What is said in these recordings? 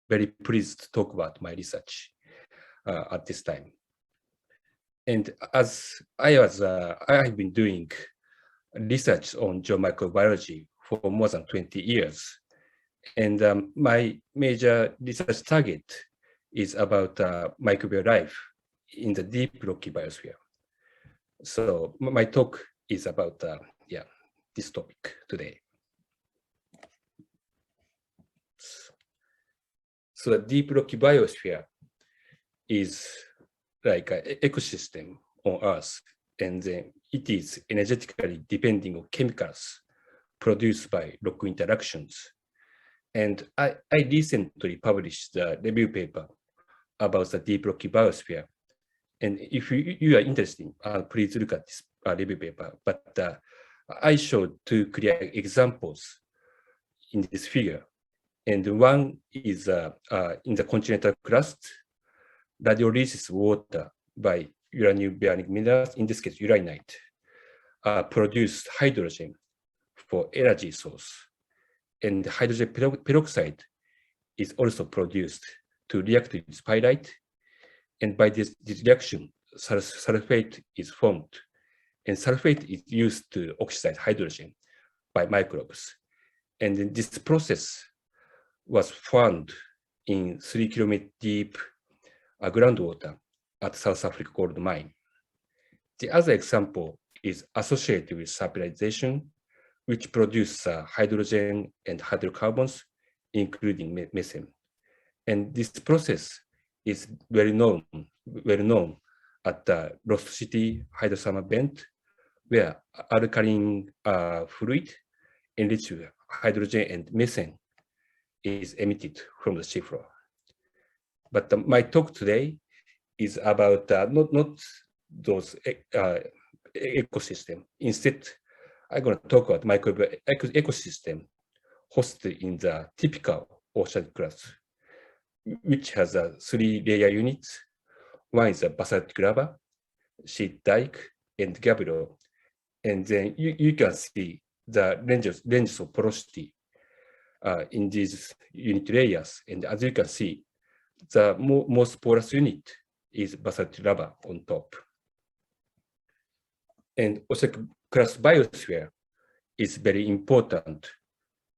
very pleased to talk about my research at this time. And as I have been doing research on geomicrobiology for more than 20 years. And my major research target is about microbial life in the deep rocky biosphere. So my talk is about this topic today. So the deep rocky biosphere is like an ecosystem on Earth, and then it is energetically depending on chemicals produced by rock interactions. And I recently published a review paper about the deep rocky biosphere. And if you are interested, please look at this review paper. But I showed two clear examples in this figure. And one is in the continental crust, radiolysis water by uranium-bearing minerals, in this case uraninite, produced hydrogen for energy source. And hydrogen peroxide is also produced to react with pyrite. And by this reaction, sulfate is formed. And sulfate is used to oxidize hydrogen by microbes. And then this process was found in 3 kilometer deep groundwater at South Africa gold mine. The other example is associated with stabilization, which produce hydrogen and hydrocarbons, including methane. And this process is well known at the Lost City hydrothermal vent, where alkaline fluid enriched with hydrogen and methane is emitted from the seafloor. But my talk today is about not those ecosystem. Instead, I'm going to talk about microbial ecosystem hosted in the typical oceanic crust, which has 3-layer units. One is a basaltic lava, sheet dike, and gabbro. And then you can see the ranges of porosity in these unit layers. And as you can see, the most porous unit is basaltic lava on top. And Oceanic Crust biosphere is very important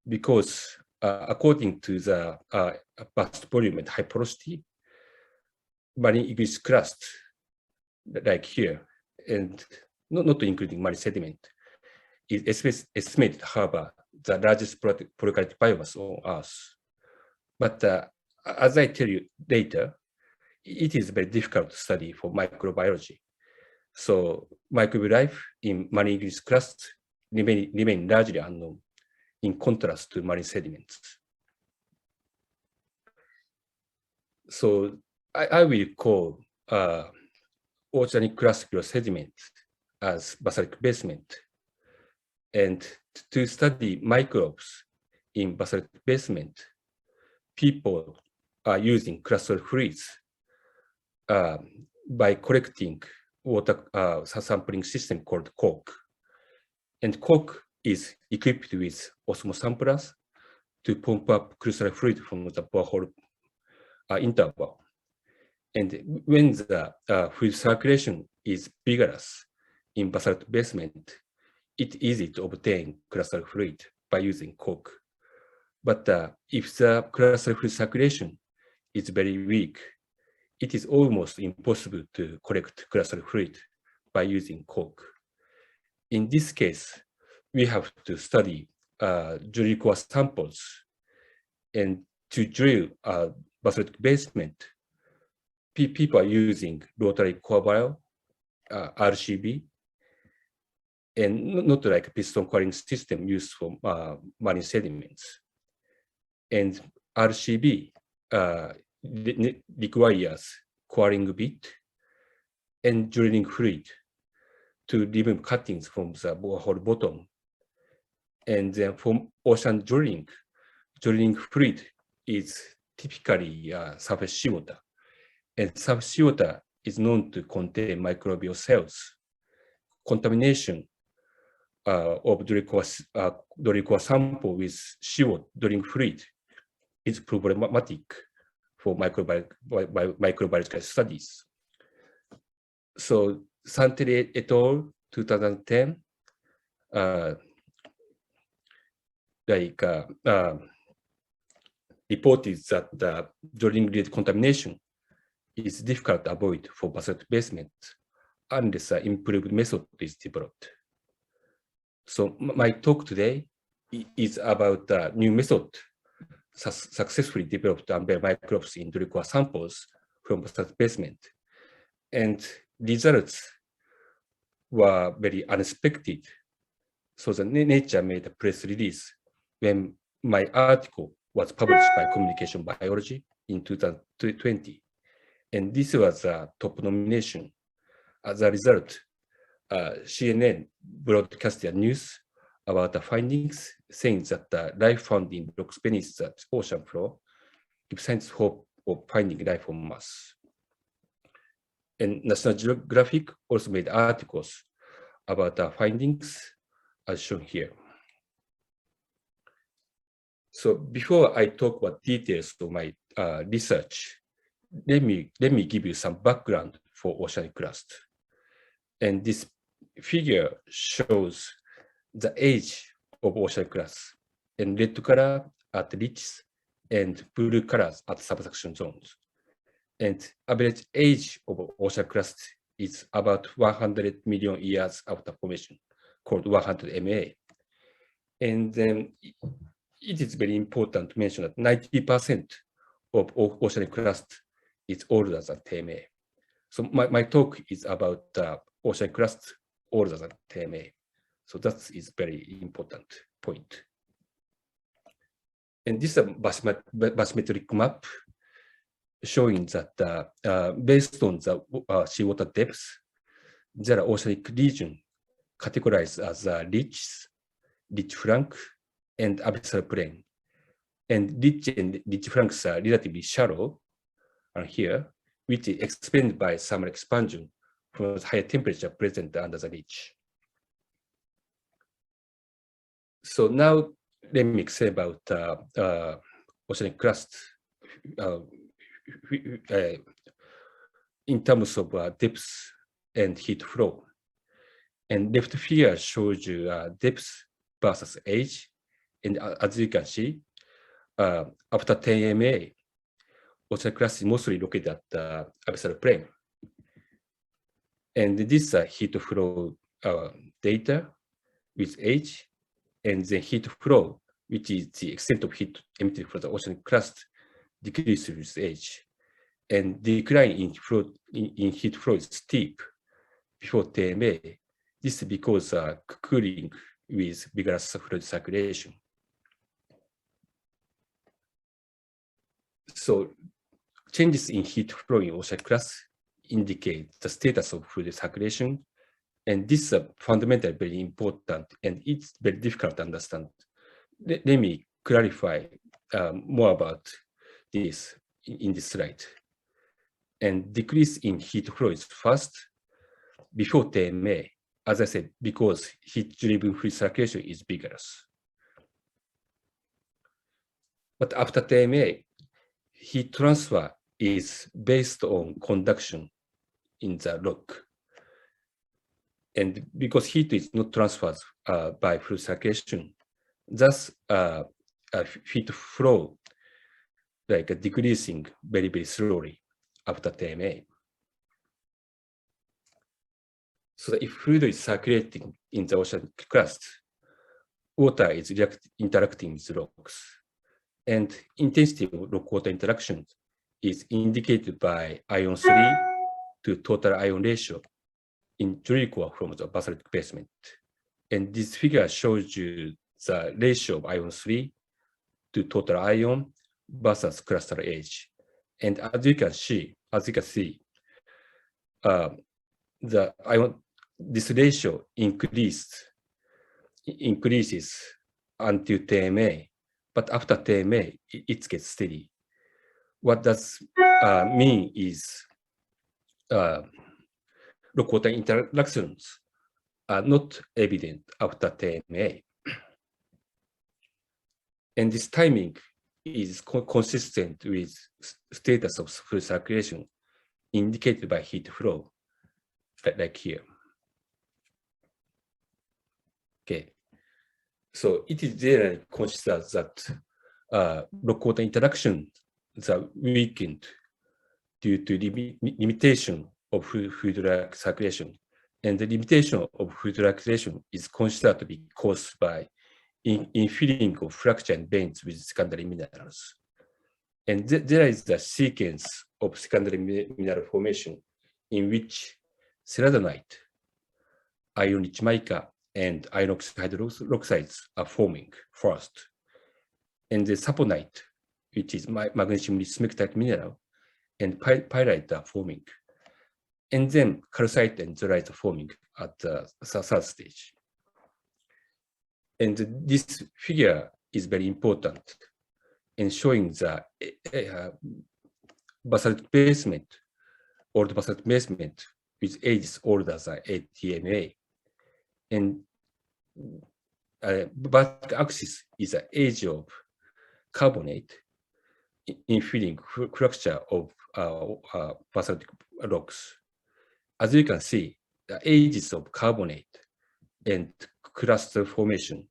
because according to the vast volume and high porosity, marine igneous crust, like here, and not including marine sediment, is estimated to harbor the largest prokaryotic biomass on Earth. But as I tell you later, it is very difficult to study for microbiology. So microbial life in marine igneous crust remain largely unknown, in contrast to marine sediments. So I will call oceanic crust sediment as basaltic basement. And to study microbes in basaltic basement, people are using crustal fluids by collecting water sampling system called CORK. And CORK is equipped with osmosis samplers to pump up crustal fluid from the borehole interval. And when the fluid circulation is vigorous in basalt basement, it's easy to obtain crustal fluid by using CORK. But if the crustal fluid circulation is very weak, it is almost impossible to collect crustal fluid by using CORK. In this case, we have to study drill core samples. And to drill basaltic basement, people are using rotary core barrel, RCB, and not like a piston coring system used for marine sediments. And RCB requires coring bit and drilling fluid to remove cuttings from the borehole bottom. And then from ocean drilling fluid is typically surface seawater. And surface seawater is known to contain microbial cells. Contamination of drilling core sample with seawater drilling fluid is problematic for microbiological studies. So Santelli et al. 2010 reported that drilling-related contamination is difficult to avoid for basalt basement unless an improved method is developed. So my talk today is about a new method successfully developed to unveil microbes in drill core samples from basalt basement. And results were very unexpected. So the Nature made a press release when my article was published by Communication Biology in 2020. And this was a top nomination. As a result, CNN broadcasted news about the findings, saying that the life found in rocks beneath the ocean floor gives scientists hope of finding life on Mars. And National Geographic also made articles about the findings as shown here. So before I talk about details of my research, let me give you some background for oceanic crust. And this figure shows the age of oceanic crust, and red color at ridges and blue colors at subduction zones. And average age of oceanic crust is about 100 million years after formation, called 100 MA. And then it is very important to mention that 90% of oceanic crust is older than 10 MA. So my talk is about oceanic crust older than 10 MA. So that is very important point. And this is a bathymetric map showing that based on the seawater depth, there are oceanic regions categorized as ridges, ridge flank, and abyssal plain. And ridge flanks are relatively shallow here, which is explained by thermal expansion from the higher temperature present under the ridge. So now let me say about oceanic crust in terms of depth and heat flow. And left figure shows you depth versus age. And as you can see, after 10 MA, oceanic crust is mostly located at the abyssal plain. And this is heat flow data with age, and then heat flow, which is the extent of heat emitted from the oceanic crust, decreases with age. And decline in heat flow is steep before 10 MA. This is because cooling with vigorous fluid circulation. So changes in heat flow in oceanic crust indicate the status of fluid circulation. And this is fundamentally very important, and it's very difficult to understand. Let me clarify more about this in this slide. And decrease in heat flow is fast before 10 MA, as I said, because heat-driven fluid circulation is vigorous. But after 10 MA, heat transfer is based on conduction in the rock. And because heat is not transferred by fluid circulation, thus heat flow like decreasing very, very slowly after 10 MA. So that if fluid is circulating in the oceanic crust, water is interacting with rocks. And intensity of rock-water interaction is indicated by ion 3 to total ion ratio in drill core from the basaltic basement. And this figure shows you the ratio of ion 3 to total ion versus crustal age. And as you can see, this ratio increases until 10 MA, but after 10 MA, it gets steady. What does mean is rock-water interactions are not evident after 10 MA. And this timing is consistent with status of fluid circulation indicated by heat flow, like here. Okay, so it is generally considered that rock water interactions are weakened due to limitation of fluid circulation, and the limitation of fluid circulation is considered to be caused by infilling of fracture and veins with secondary minerals. And there is the sequence of secondary mineral formation in which celadonite, iron-rich mica, and iron oxide hydroxides are forming first. And the saponite, which is magnesium-rich smectite mineral, and pyrite are forming. And then calcite and zorite are forming at the third stage. And this figure is very important in showing the basaltic basement, old basaltic basement with ages older than ATMA. And back axis is the age of carbonate infilling fracture of basaltic rocks. As you can see, the ages of carbonate and crustal formation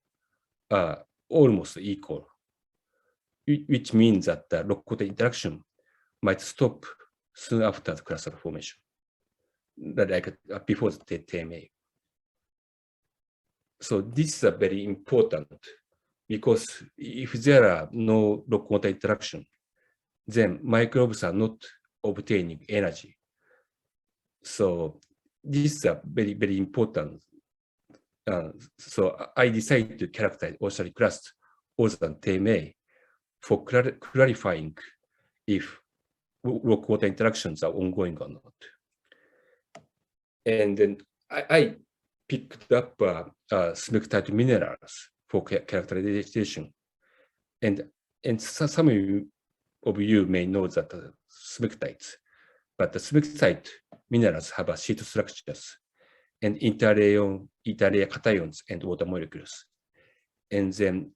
are almost equal, which means that the rock water interaction might stop soon after the crustal formation, like before the TMA. So this is very important because if there are no rock water interaction, then microbes are not obtaining energy. So this is a very, very important. So I decided to characterize Oceanic Crust other than TMA for clarifying if rock water interactions are ongoing or not. And then I picked up Smectite minerals for characterization. And some of you may know that Smectites, but the Smectite minerals have a sheet structures and interlayer cations and water molecules. And then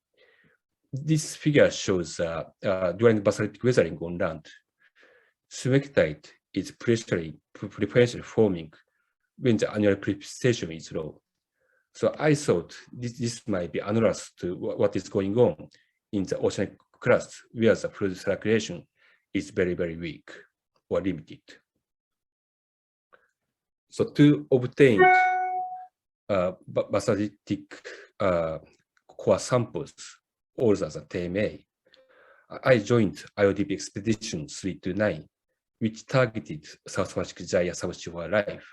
this figure shows during basaltic weathering on land, Smectite is preferentially forming when the annual precipitation is low. So I thought this might be analogous to what is going on in the oceanic crust, where the fluid circulation is very, very weak or limited. So to obtain basaltic core samples older than TMA, I joined IODP Expedition 329, which targeted South Pacific Gyre subshore wildlife.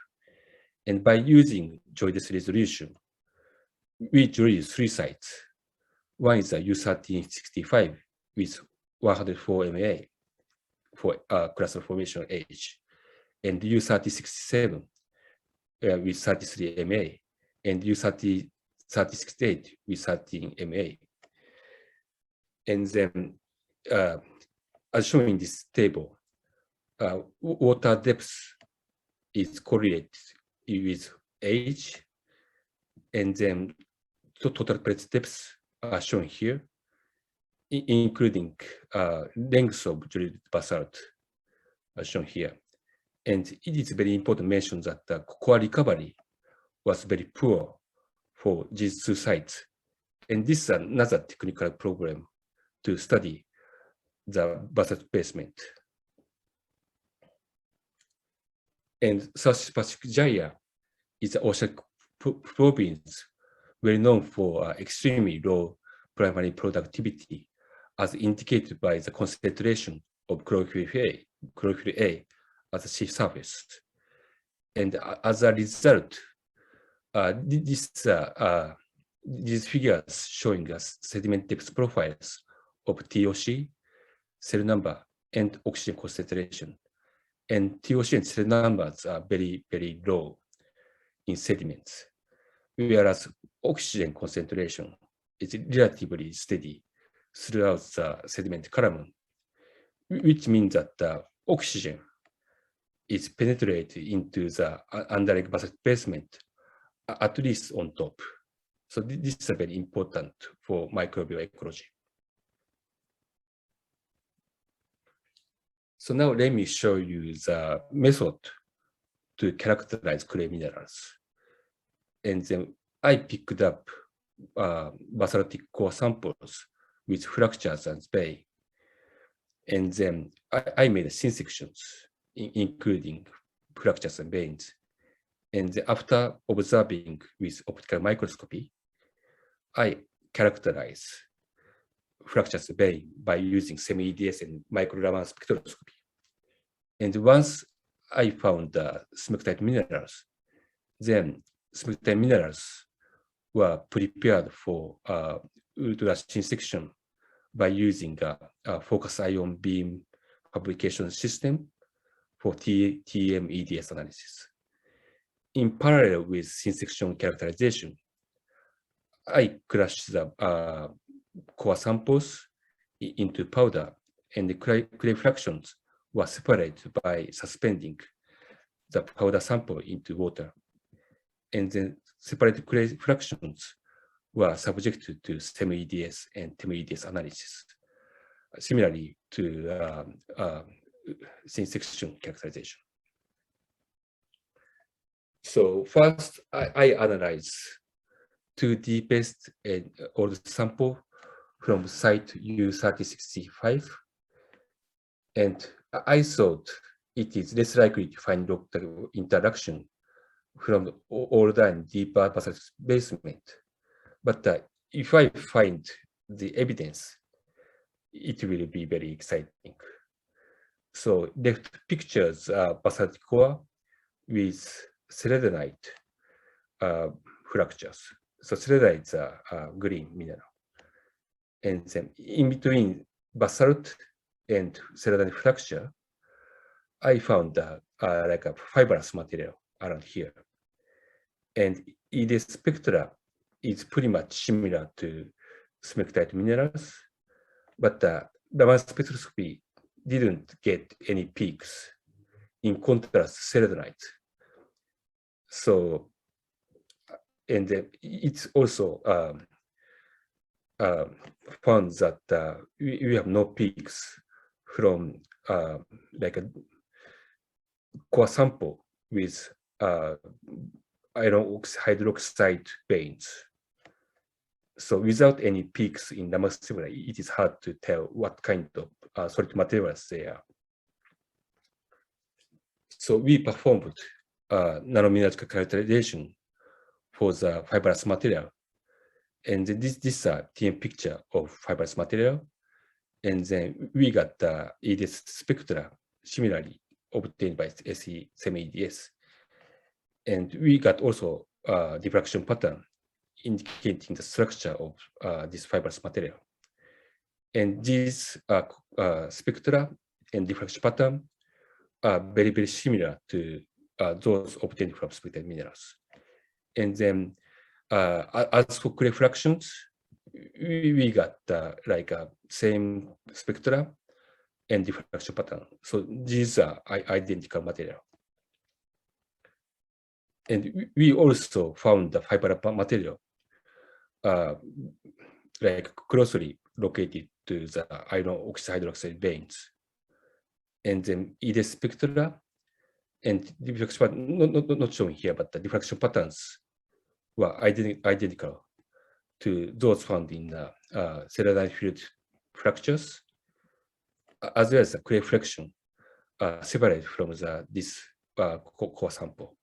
And by using geodesic resolution, we drilled 3 sites. One is a U1365 with 104 MA for crustal formation age, and U3067 with 33 MA, and U3068 with 13 MA. And then, as shown in this table, water depth is correlated with age, and then total plate depths are shown here, including length of drilled basalt as shown here. And it is very important to mention that the core recovery was very poor for these 2 sites. And this is another technical problem to study the basalt basement. And South Pacific Gyre is an oceanic province well known for extremely low primary productivity, as indicated by the concentration of chlorophyll A at the sea surface. And as a result, these figures showing us sediment depth profiles of TOC, cell number, and oxygen concentration. And TOC and cell numbers are very, very low in sediments, whereas oxygen concentration is relatively steady throughout the sediment column, which means that the oxygen is penetrated into the underlying basalt basement, at least on top. So this is very important for microbial ecology. So now let me show you the method to characterize clay minerals. And then I picked up basaltic core samples with fractures and bay. And then I made thin sections, including fractures and veins. And after observing with optical microscopy, I characterize fractures and vein by using semi-EDS and micro-Raman spectroscopy. And once I found the smectite minerals, then smectite minerals were prepared for ultra thin section by using a focus ion beam fabrication system for TM-EDS analysis. In parallel with thin section characterization, I crushed the core samples into powder, and the clay fractions were separated by suspending the powder sample into water. And then separated clay fractions were subjected to semi-EDS and TEM-EDS analysis, similarly to thin section characterization. So first, I analyze 2D based and old sample from site U3065, and I thought it is less likely to find local interaction from the older and deeper basalt basement. But if I find the evidence, it will be very exciting. So left pictures basaltic core with seledenite fractures. So seledenite is a green mineral. And then in between basalt and seledenite fracture, I found like a fibrous material around here. And EDS spectra is pretty much similar to smectite minerals, but Raman spectroscopy didn't get any peaks. In contrast, seledenite. So, and it's also found that we have no peaks from like a core sample with iron hydroxide veins. So without any peaks in Raman spectra, it is hard to tell what kind of solid materials they are. So we performed nanomineralogical characterization for the fibrous material. And this is a TM picture of fibrous material. And then we got the EDS spectra similarly obtained by SE semi-EDS. And we got also diffraction pattern indicating the structure of this fibrous material. And these spectra and diffraction pattern are very, very similar to those obtained from smectite minerals. And then as for clay fractions, we got like same spectra and diffraction pattern. So these are identical material. And we also found the fibrous material like closely located to the iron oxide hydroxide veins. And then EDS spectra and diffraction pattern, not shown here, but the diffraction patterns were identical to those found in seledenite field fractures, as well as the clay fraction separated from this core sample.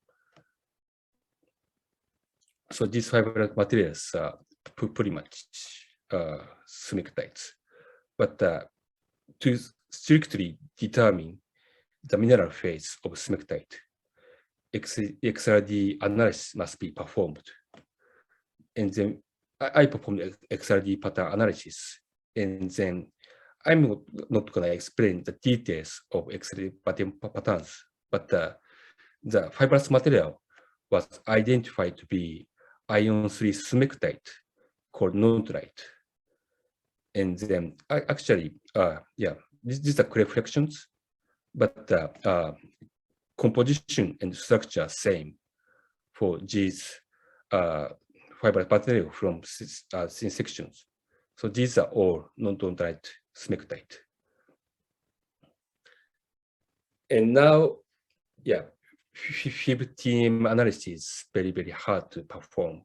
So these fibrous materials are pretty much smectites. But to strictly determine the mineral phase of smectite, XRD analysis must be performed. And then I performed XRD pattern analysis. And then I'm not going to explain the details of XRD patterns, but the fibrous material was identified to be ion 3 smectite called Nontronite. And then actually, these are clay fractions, but composition and structure are same for these fibrous material from thin sections. So these are all non-Nontronite smectite. And now, yeah, 15 analysis is very, very hard to perform,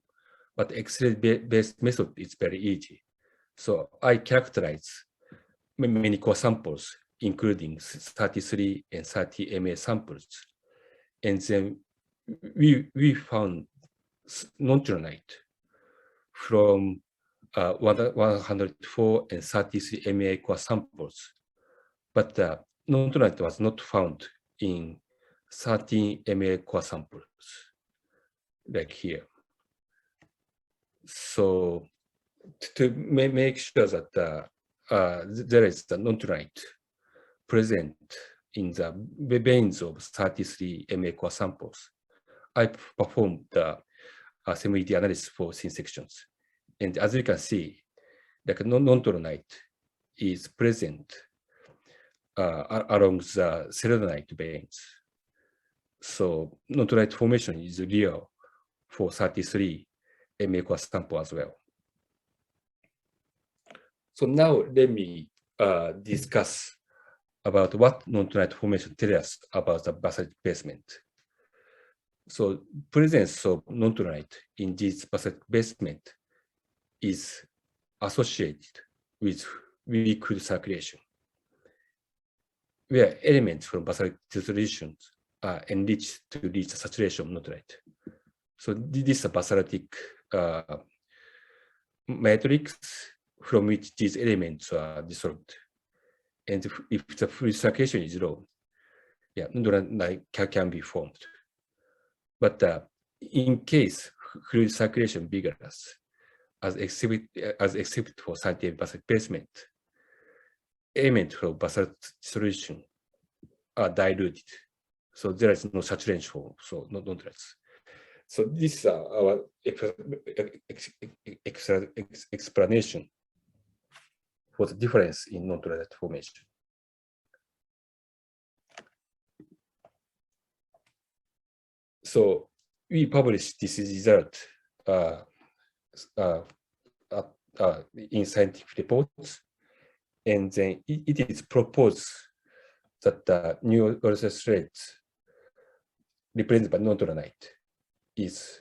but X-ray-based method is very easy. So I characterize many core samples, including 33 and 30 MA samples. And then we found Nontronite from 104 and 33 MA core samples. But Nontronite was not found in 13 MA core samples, like here. So to make sure that there is the Nontronite present in the veins of 33 MA core samples, I performed the SEM-ED analysis for thin sections. And as you can see, like Nontronite is present along the selenite veins. So Nontronite formation is real for 33 MA core sample as well. So now let me discuss about what Nontronite formation tells us about the basaltic basement. So presence of Nontronite in this basaltic basement is associated with weak fluid circulation, where elements from basaltic dissolutions are enriched to reach the saturation of Nontronite. So this is a basaltic matrix from which these elements are dissolved. And if the fluid circulation is low, yeah, Nontronite can be formed. But in case fluid circulation vigorous, as exhibit for scientific basaltic basement, elements from basalt dissolution are diluted. So there is no saturation for Nontronite. So this is our explanation for the difference in Nontronite formation. So we published this result in scientific reports, and then it is proposed that the new Earth rates represented by Nontronite is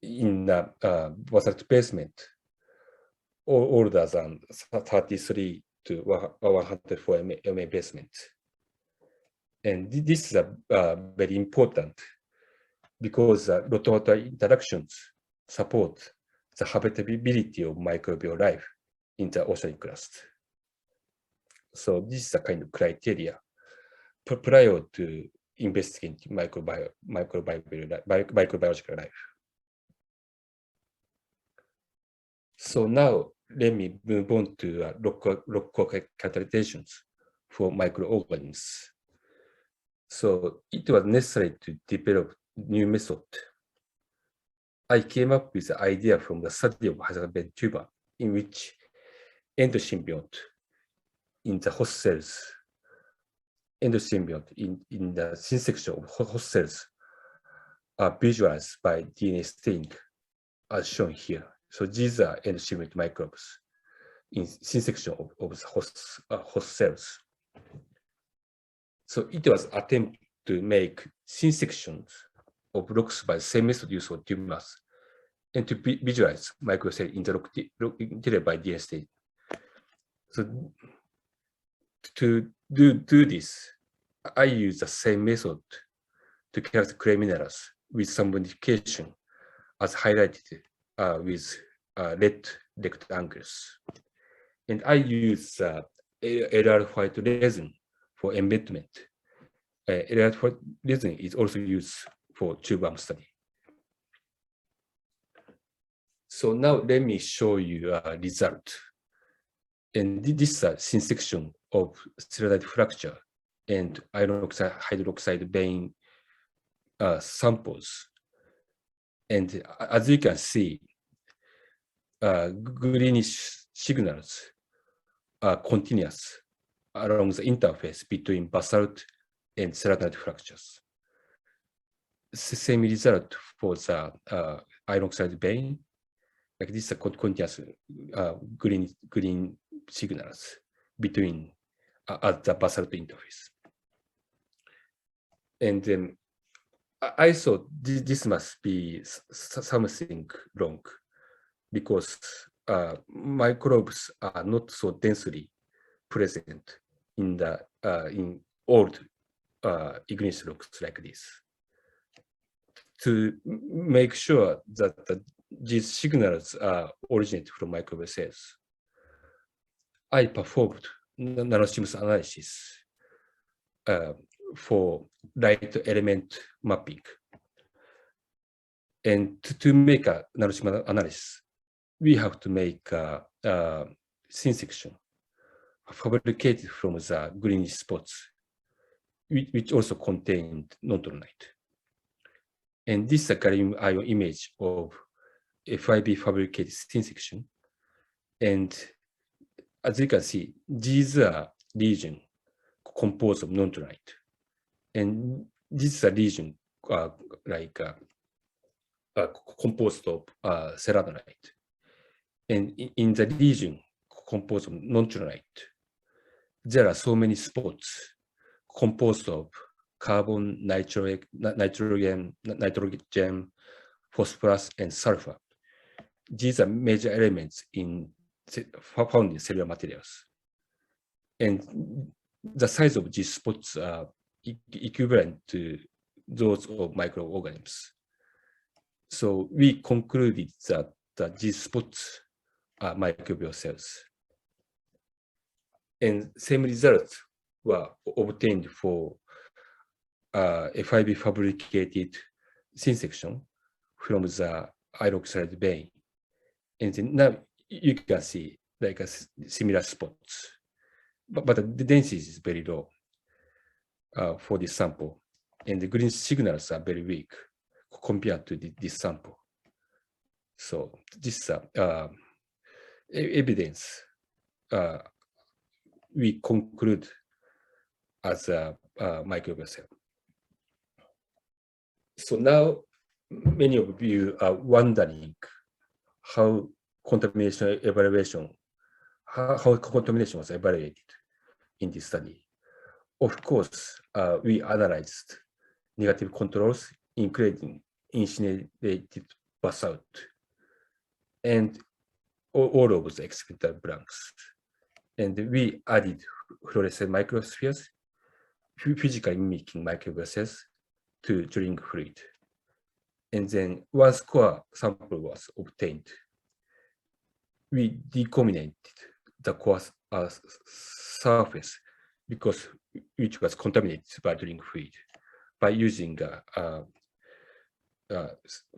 in the basalt basement older than 33 to 104 MA basement. And this is very important because lot-water interactions support the habitability of microbial life in the oceanic crust. So this is a kind of criteria prior to investigating microbiological life. So now let me move on to rock characterizations for microorganisms. So it was necessary to develop new method. I came up with the idea from the study of hydrothermal tuber, in which endosymbiont in the host cells, endosymbiont in the thin section of host cells are visualized by DNA staining, as shown here. So these are endosymbiont microbes in thin section of the host cells. So it was attempt to make thin sections of rocks by the same method used for tumors, and to visualize microcell interlocated by DNA stain. So to do this, I use the same method to characterize clay minerals with some modification, as highlighted with red rectangles. And I use LR white resin for embedment. LR white resin is also used for tube study. So now let me show you a result. And this is a thin section of selenite fracture and iron oxide hydroxide vein samples. And as you can see, greenish signals are continuous along the interface between basalt and selenite fractures. Same result for the iron oxide vein. Like this is a continuous green signals between at the basalt interface. And then I thought this must be something wrong because microbes are not so densely present in the in old igneous rocks like this. To make sure that these signals originate from microbial cells, I performed nanoshemes analysis for light element mapping. And to make a nanoshemes analysis, we have to make a thin section fabricated from the greenish spots, which also contained nontronite. And this is a gallium ion image of FIB fabricated thin section. And as you can see, these are regions composed of nontronite. And this is a region composed of celadonite. And in the region composed of nontronite, there are so many spots composed of carbon, nitrogen, phosphorus, and sulfur. These are major elements found in cellular materials. And the size of these spots are equivalent to those of microorganisms. So we concluded that these spots are microbial cells. And same results were obtained for FIB fabricated thin section from the hydroxide vein. And then now you can see like a similar spots, but the density is very low for this sample. And the green signals are very weak compared to this sample. So this evidence we conclude as a microbial cell. So now many of you are wondering how contamination evaluation, how contamination was evaluated in this study. Of course, we analyzed negative controls, including incinerated basalt, and all of the experimental blanks. And we added fluorescent microspheres, physically mimicking microbial cells, to drink fluid. And then once core sample was obtained, we decontaminated the core surface because which was contaminated by drink fluid by using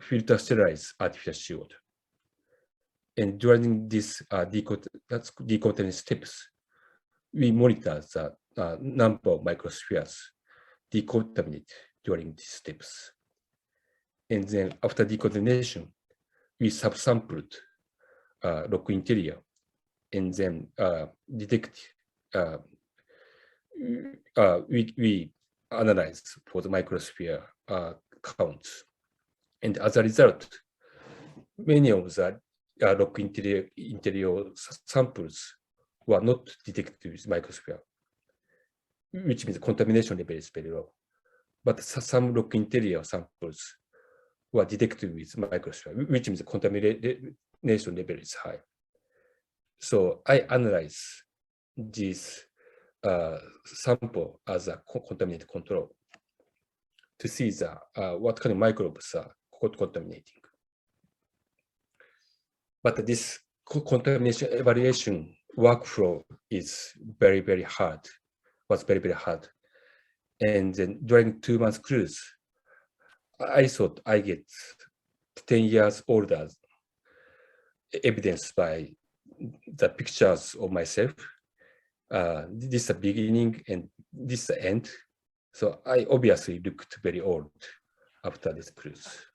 filter sterilized artificial CO2. And during this decontamination steps, we monitor the number of microspheres decontaminated during these steps. And then after decontamination, we subsampled rock interior and then detect, we analyzed for the microsphere counts. And as a result, many of the rock interior samples were not detected with microsphere, which means the contamination level is very low. But some rock interior samples were detected with microsphere, which means the contamination level is high. So I analyze this sample as a contaminated control to see what kind of microbes are contaminating. But this contamination evaluation workflow is very, very hard, was very, very hard. And then during 2 months cruise, I thought I get 10 years older evidence by the pictures of myself. This is the beginning and this is the end. So I obviously looked very old after this cruise.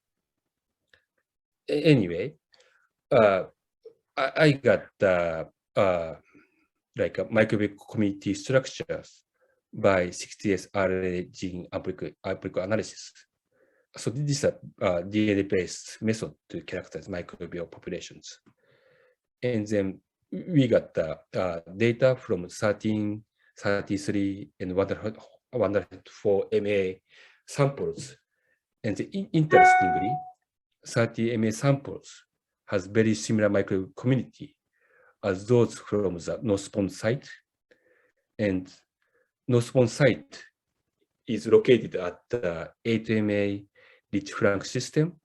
Anyway, I got like a microbial community structures by 60S RNA gene amplicon analysis. So this is a DNA-based method to characterize microbial populations. And then we got data from 13 33 and 104 MA samples. And interestingly, 30 MA samples has very similar microbial community as those from the northbound site. And northbound site is located at the 8 MA rich flank system,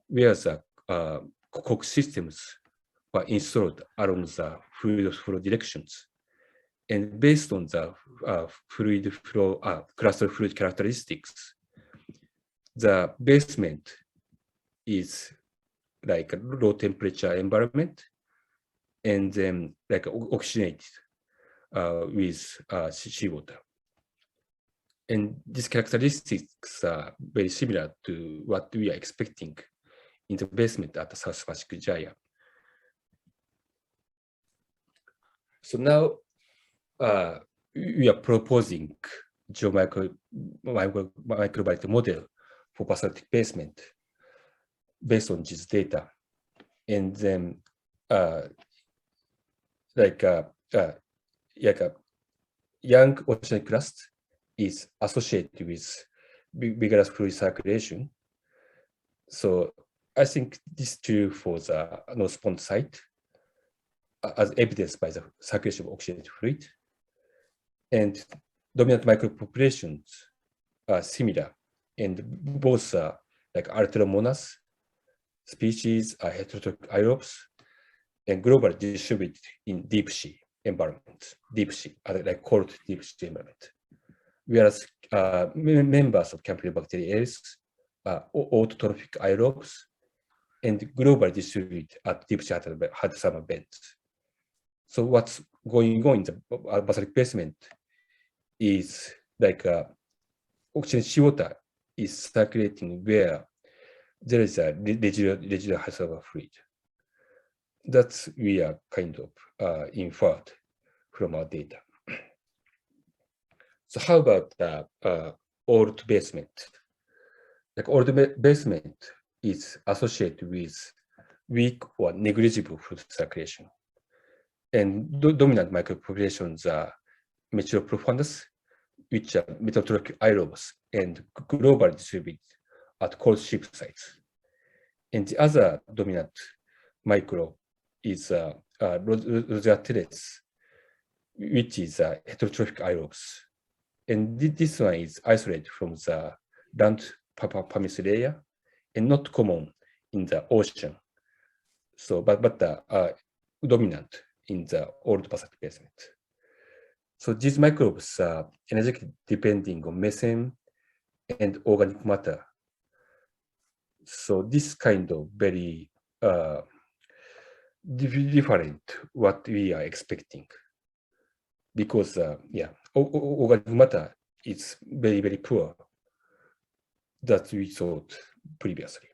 where the cox systems were installed along the fluid flow directions. And based on the fluid flow, crustal fluid characteristics, the basement is like a low temperature environment, and then like oxygenated with seawater. And these characteristics are very similar to what we are expecting in the basement at the South Pacific Gyre. So now we are proposing geomicrobial model for basaltic basement based on this data. And then young oceanic crust is associated with vigorous fluid circulation. So I think this is true for the northbound site, as evidenced by the circulation of oxygenated fluid. And dominant microbe populations are similar, and both are like Arteromonas species are heterotrophic aerobes and globally distributed in deep sea environment, like cold deep sea environment. Whereas members of Campylobacteria are autotrophic aerobes and globally distributed at deep sea hydrothermal vents. So what's going on in the basaltic basement is like oxygen seawater is circulating where there is a residual hydrothermal fluid. That's we are kind of inferred from our data. So how about old basement? Like old basement is associated with weak or negligible fluid circulation. And dominant micropopulations are Metroprofundus, which are metatrophic aerobes and globally distributed at cold ship sites. And the other dominant micro is Rosateres, which is heterotrophic aerobes. And this one is isolated from the land permeable layer and not common in the ocean. So, but dominant in the old basaltic basement. So these microbes are energetically depending on methane and organic matter. So this kind of very different what we are expecting, because organic matter is very, very poor that we thought previously.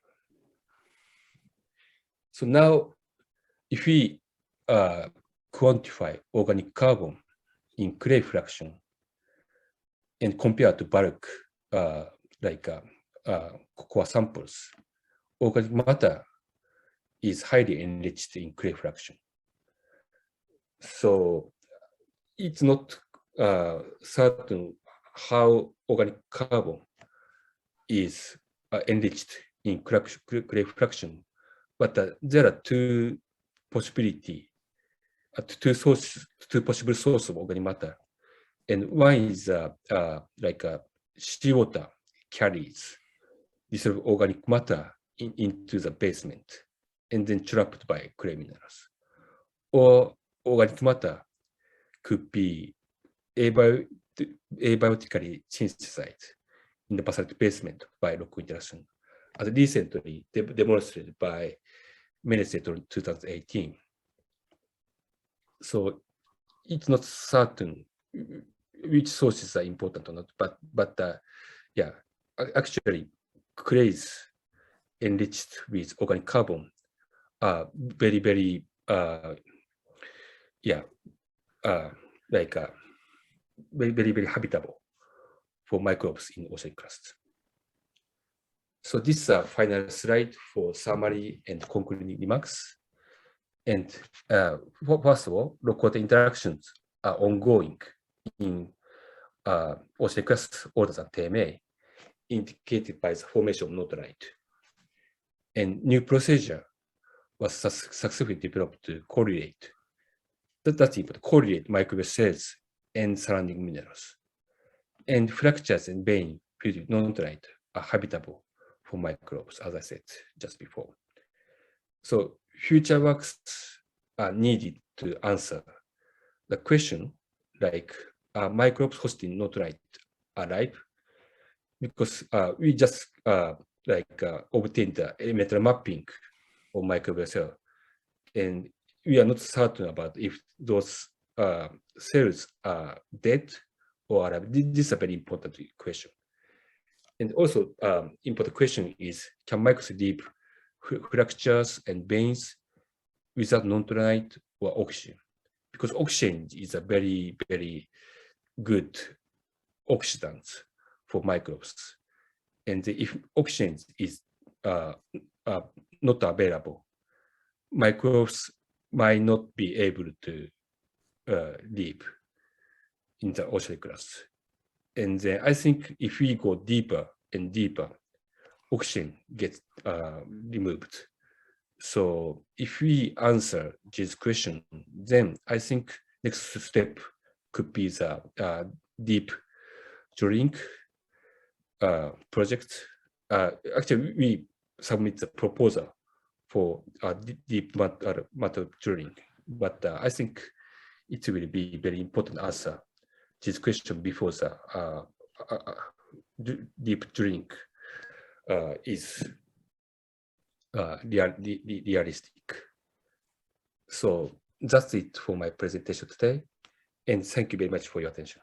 So now if we quantify organic carbon in clay fraction and compare to bulk core samples, organic matter is highly enriched in clay fraction. So it's not certain how organic carbon is enriched in clay fraction, but there are two possibilities, two possible sources of organic matter, and one is seawater carries this sort of organic matter into the basement and then trapped by clay minerals, or organic matter could be abiotically synthesized in the basaltic basement by rock interaction, as recently demonstrated by Menezes in 2018. So it's not certain which sources are important or not, but actually clays enriched with organic carbon are very, very very, very habitable for microbes in oceanic crust. So this is a final slide for summary and concluding remarks. And first of all, rock water interactions are ongoing in Oceanic Crust older than 10 indicated by the formation of Nontronite. And new procedure was successfully developed to correlate. That's important, correlate microbial cells and surrounding minerals. And fractures and veins filled with Nontronite are habitable for microbes, as I said just before. So future works are needed to answer the question like, are microbes hosting Nontronite alive? Because we just obtained the elemental mapping of microbial cell, and we are not certain about if those cells are dead or alive. This is a very important question. And also, important question is, can microbes leave fractures and veins without Nontronite or oxygen? Because oxygen is a very, very good oxidant for microbes. And if oxygen is not available, microbes might not be able to live in the oceanic crust. And then I think if we go deeper and deeper, oxygen gets removed. So if we answer this question, then I think next step could be the deep drilling project. Actually, we submit the proposal for deep matter drilling, but I think it will be very important answer this question before the deep drilling is realistic. So that's it for my presentation today, and thank you very much for your attention.